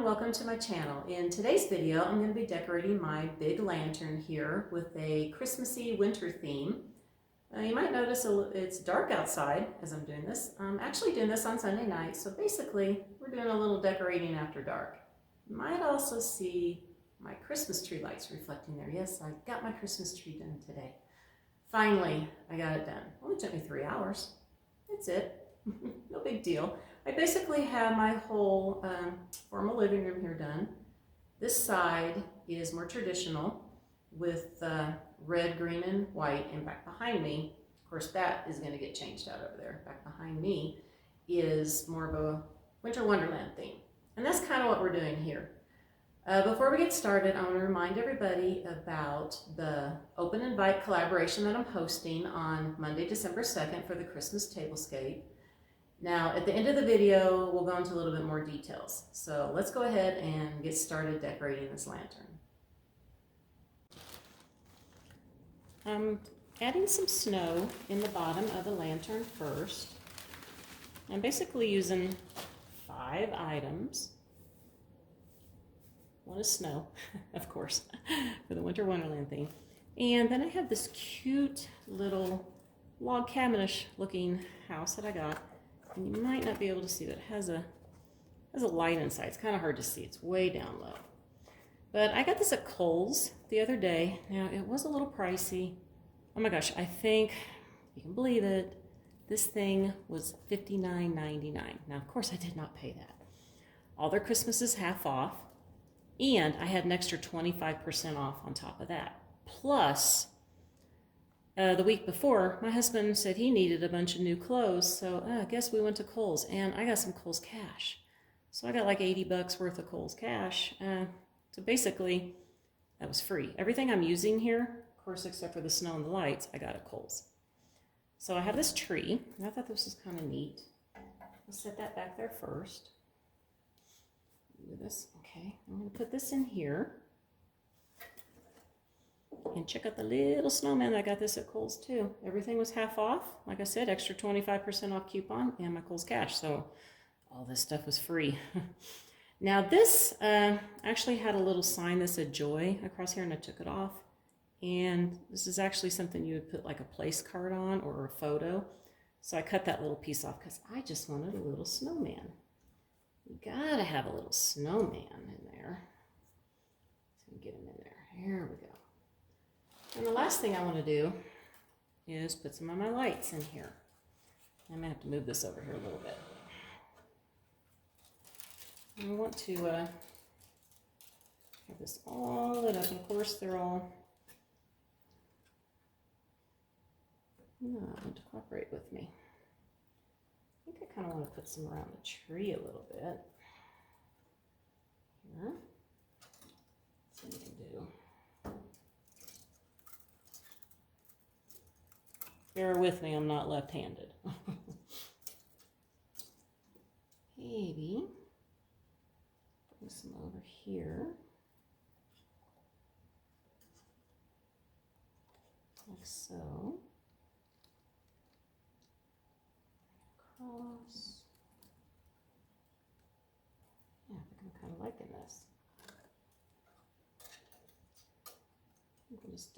everyone, welcome to my channel. In today's video, I'm going to be decorating my big lantern here with a Christmassy winter theme. You might notice it's dark outside as I'm doing this. I'm actually doing this on Sunday night, so basically we're doing a little decorating after dark. You might also see my Christmas tree lights reflecting there. Yes, I got my Christmas tree done today. Finally, I got it done. Only took me 3 hours. That's it. No big deal. I basically have my whole formal living room here done. This side is more traditional with red, green, and white, and back behind me, of course that is going to get changed out over there. Back behind me is more of a winter wonderland theme. And that's kind of what we're doing here. Before we get started, I want to remind everybody about the Open Invite collaboration that I'm hosting on Monday, December 2nd for the Christmas Tablescape. Now, at the end of the video, we'll go into a little bit more details. So let's go ahead and get started decorating this lantern. I'm adding some snow in the bottom of the lantern first. I'm basically using 5 items. One is snow, of course, for the winter wonderland theme. And then I have this cute little log cabinish looking house that I got. And you might not be able to see that it has a light inside. It's kind of hard to see. It's way down low. But I got this at Kohl's the other day. Now, it was a little pricey. Oh my gosh, I think, you can believe it, this thing was $59.99. Now, of course, I did not pay that. All their Christmas is half off. And I had an extra 25% off on top of that. Plus, the week before, my husband said he needed a bunch of new clothes, so I guess we went to Kohl's, and I got some Kohl's cash. So I got like 80 bucks worth of Kohl's cash. So basically, that was free. Everything I'm using here, of course, except for the snow and the lights, I got at Kohl's. So I have this tree, and I thought this was kind of neat. I'll set that back there first. Do this, okay. I'm going to put this in here. And check out the little snowman. I got this at Kohl's too. Everything was half off. Like I said, extra 25% off coupon and my Kohl's cash. So all this stuff was free. Now this actually had a little sign that said Joy across here, and I took it off. And this is actually something you would put like a place card on or a photo. So I cut that little piece off because I just wanted a little snowman. You gotta have a little snowman in there. So get him in there. Here we go. And the last thing I want to do is put some of my lights in here. I'm going to have to move this over here a little bit. I want to have this all lit up. And of course, they're all not to cooperate with me. I think I kind of want to put some around the tree a little bit. Here. Let's see what we can do. Bear with me, I'm not left-handed. Maybe bring some over here. Like so. Across. Yeah, I think I'm kind of liking this. You can just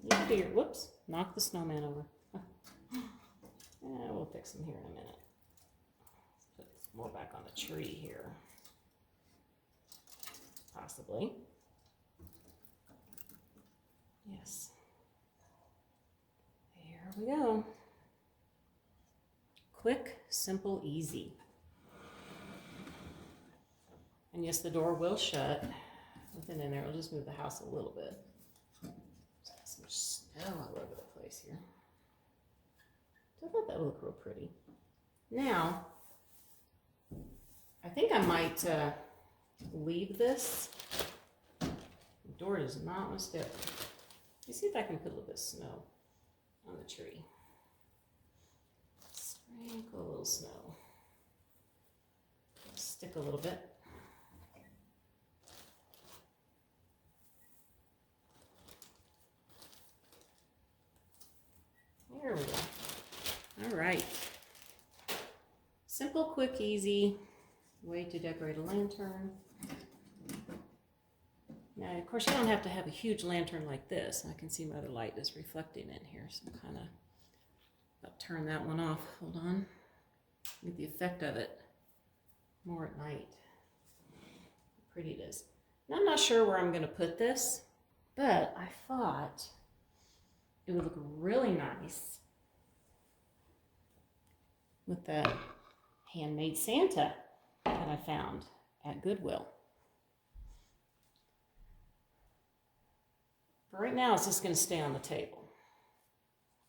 you can do your, whoops, knock the snowman over. We'll fix him here in a minute. Let's put some more back on the tree here. Possibly. Yes. There we go. Quick, simple, easy. And yes, the door will shut. Nothing in there. We'll just move the house a little bit. Some snow all over the place here. I thought that would look real pretty. Now, I think I might leave this. The door does not want to stay open. Let me see if I can put a little bit of snow on the tree. Sprinkle a little snow. Stick a little bit. There we go. All right. Simple, quick, easy way to decorate a lantern. Now, of course, you don't have to have a huge lantern like this. I can see my other light is reflecting in here, so I'm kind of, I'll turn that one off. Hold on. Get the effect of it more at night. How pretty it is. Now, I'm not sure where I'm going to put this, but I thought it would look really nice with that handmade Santa that I found at Goodwill. For right now, it's just going to stay on the table.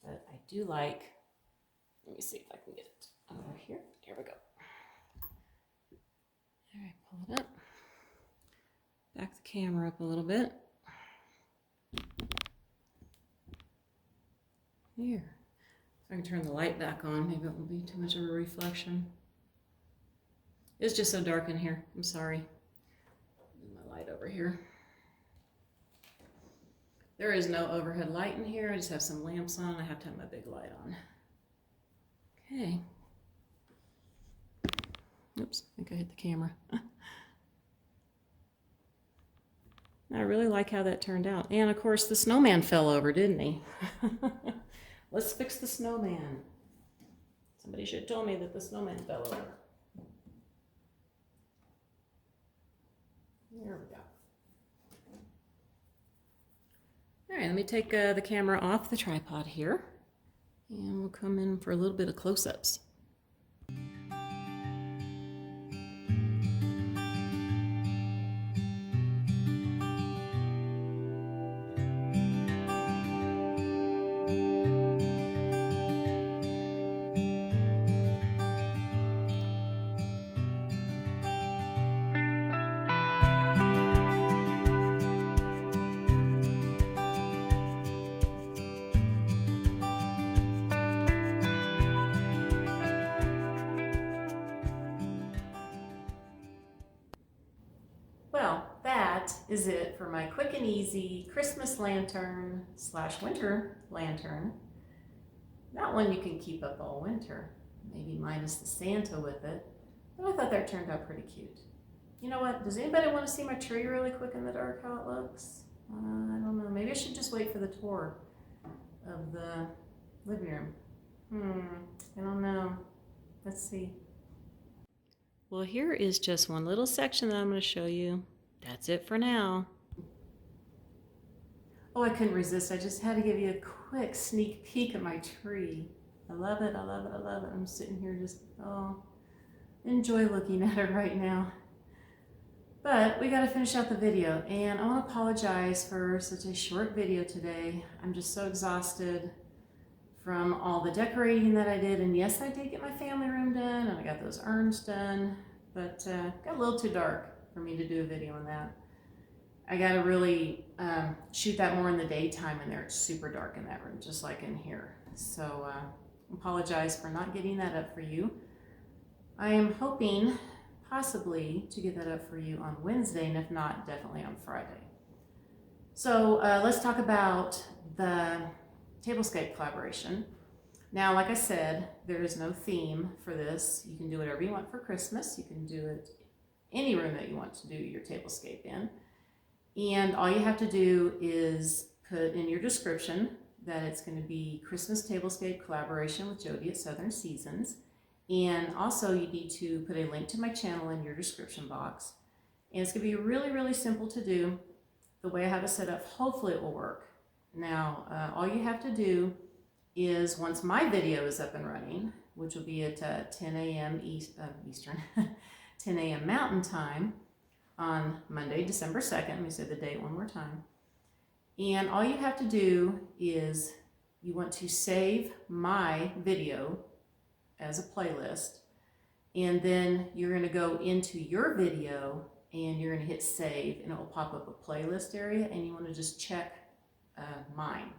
But I do like, let me see if I can get it over here. Here we go. All right, pull it up. Back the camera up a little bit. Here. If I can turn the light back on, maybe it won't be too much of a reflection. It's just so dark in here. I'm sorry. Move my light over here. There is no overhead light in here. I just have some lamps on. I have to have my big light on. Okay. Oops, I think I hit the camera. I really like how that turned out. And of course, the snowman fell over, didn't he? Let's fix the snowman. Somebody should have told me that the snowman fell over. There we go. All right, let me take the camera off the tripod here, and we'll come in for a little bit of close-ups. Well, that is it for my quick and easy Christmas lantern / winter lantern. That one you can keep up all winter, maybe minus the Santa with it, but I thought that turned out pretty cute. You know what, does anybody want to see my tree really quick in the dark, how it looks? I don't know, maybe I should just wait for the tour of the living room. I don't know, let's see. Well, here is just one little section that I'm going to show you. That's it for now. Oh, I couldn't resist. I just had to give you a quick sneak peek at my tree. I love it, I love it, I love it. I'm sitting here just, enjoy looking at it right now. But we got to finish out the video, and I want to apologize for such a short video today. I'm just so exhausted from all the decorating that I did, and yes, I did get my family room done, and I got those urns done, but got a little too dark for me to do a video on that. I got to really shoot that more in the daytime in there. It's super dark in that room, just like in here. So apologize for not getting that up for you. I am hoping possibly to get that up for you on Wednesday, and if not, definitely on Friday. So let's talk about the Tablescape collaboration. Now, like I said, there is no theme for this. You can do whatever you want for Christmas. You can do it any room that you want to do your Tablescape in. And all you have to do is put in your description that it's going to be Christmas Tablescape collaboration with Jody at Southern Seasons. And also you need to put a link to my channel in your description box. And it's going to be really, really simple to do. The way I have it set up, hopefully it will work. Now, all you have to do is, once my video is up and running, which will be at 10 a.m. Eastern, 10 a.m. Mountain Time on Monday, December 2nd. Let me say the date one more time. And all you have to do is you want to save my video as a playlist, and then you're going to go into your video and you're going to hit save, and it will pop up a playlist area, and you want to just check mine,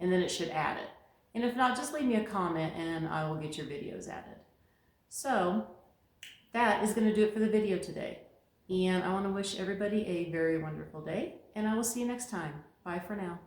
and then it should add it. And if not, just leave me a comment and I will get your videos added. So that is going to do it for the video today. And I want to wish everybody a very wonderful day, and I will see you next time. Bye for now.